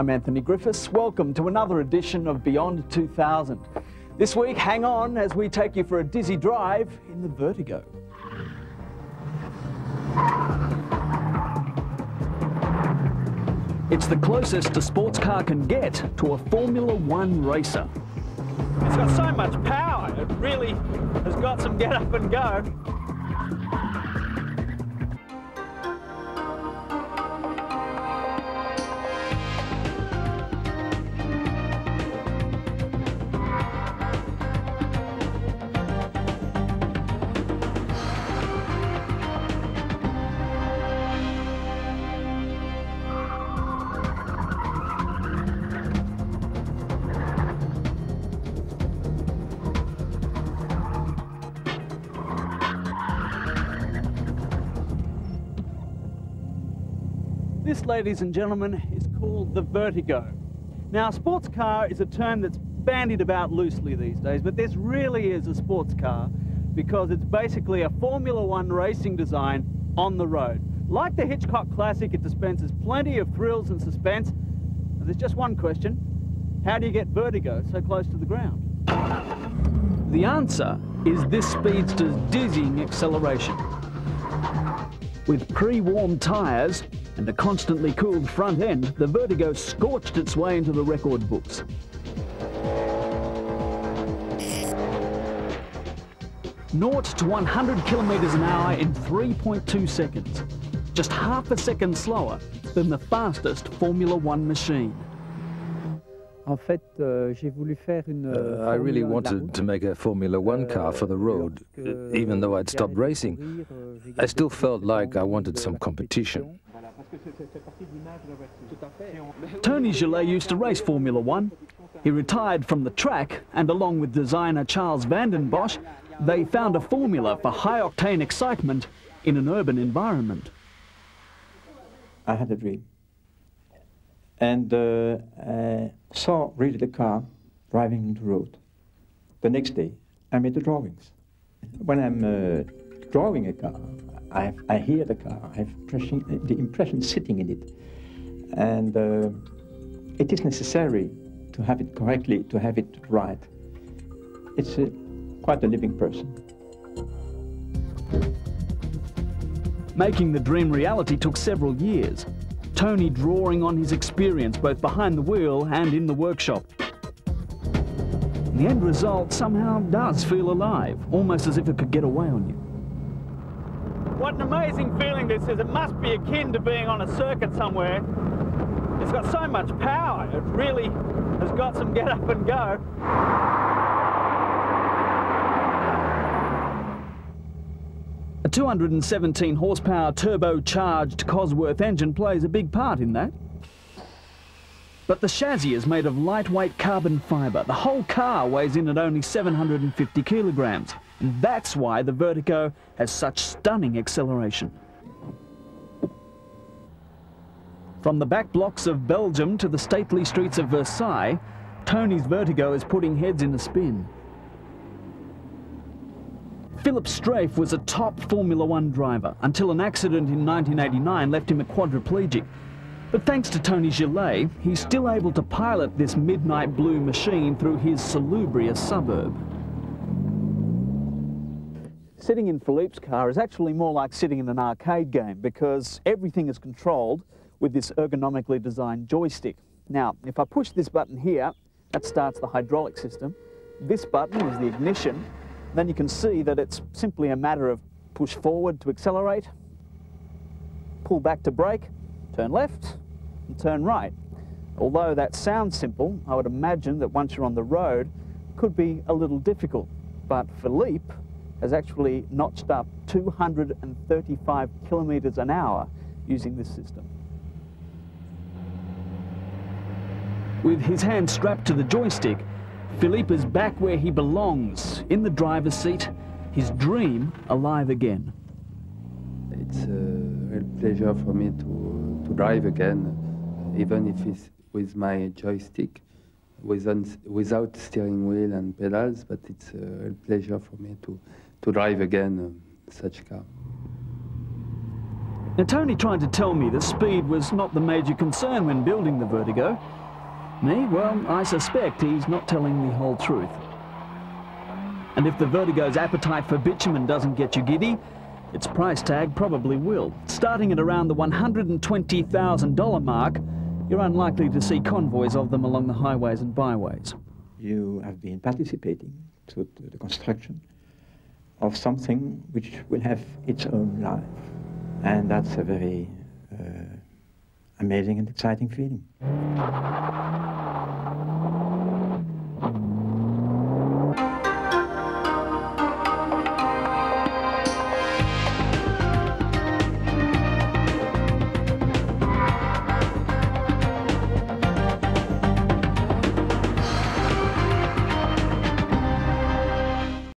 I'm Anthony Griffiths. Welcome to another edition of Beyond 2000. This week, hang on as we take you for a dizzy drive in the Vertigo. It's the closest a sports car can get to a Formula One racer. It's got so much power, it really has got some get up and go. This, ladies and gentlemen, is called the Vertigo. Now, a sports car is a term that's bandied about loosely these days, but this really is a sports car because it's basically a Formula One racing design on the road. Like the Hitchcock classic, it dispenses plenty of thrills and suspense. And there's just one question: how do you get vertigo so close to the ground? The answer is this speedster's dizzying acceleration. With pre-warmed tyres and a constantly cooled front end, the Vertigo scorched its way into the record books. Naught to 100 kilometres an hour in 3.2 seconds. Just half a second slower than the fastest Formula One machine. I really wanted to make a Formula One car for the road, even though I'd stopped racing. I still felt like I wanted some competition. Tony Gillet used to race Formula One. He retired from the track, and along with designer Charles van den Bosch, they found a formula for high-octane excitement in an urban environment. I had a dream. And I saw really the car driving on the road. The next day, I made the drawings. When I'm drawing a car, I hear the car, I have the impression sitting in it. And it is necessary to have it correctly, to have it right. It's quite a living person. Making the dream reality took several years. Tony drawing on his experience both behind the wheel and in the workshop. The end result somehow does feel alive, almost as if it could get away on you. What an amazing feeling this is. It must be akin to being on a circuit somewhere. It's got so much power, it really has got some get up and go. A 217 horsepower turbocharged Cosworth engine plays a big part in that. But the chassis is made of lightweight carbon fibre. The whole car weighs in at only 750 kilograms. And that's why the Vertigo has such stunning acceleration. From the back blocks of Belgium to the stately streets of Versailles, Tony's Vertigo is putting heads in a spin. Philip Strafe was a top Formula One driver until an accident in 1989 left him a quadriplegic. But thanks to Tony Gillet, he's still able to pilot this midnight blue machine through his salubrious suburb. Sitting in Philippe's car is actually more like sitting in an arcade game because everything is controlled with this ergonomically designed joystick. Now, if I push this button here, that starts the hydraulic system. This button is the ignition. Then you can see that it's simply a matter of push forward to accelerate, pull back to brake, turn left, and turn right. Although that sounds simple, I would imagine that once you're on the road, it could be a little difficult. But Philippe has actually notched up 235 kilometres an hour using this system. With his hand strapped to the joystick, Philippe is back where he belongs, in the driver's seat, his dream alive again. It's a real pleasure for me to drive again, even if it's with my joystick, without steering wheel and pedals, but it's a real pleasure for me to drive again such car. Now, Tony tried to tell me that speed was not the major concern when building the Vertigo. Me, well, I suspect he's not telling the whole truth. And if the Vertigo's appetite for bitumen doesn't get you giddy, its price tag probably will. Starting at around the $120,000 mark, you're unlikely to see convoys of them along the highways and byways. You have been participating to the construction of something which will have its own life. And that's a very amazing and exciting feeling.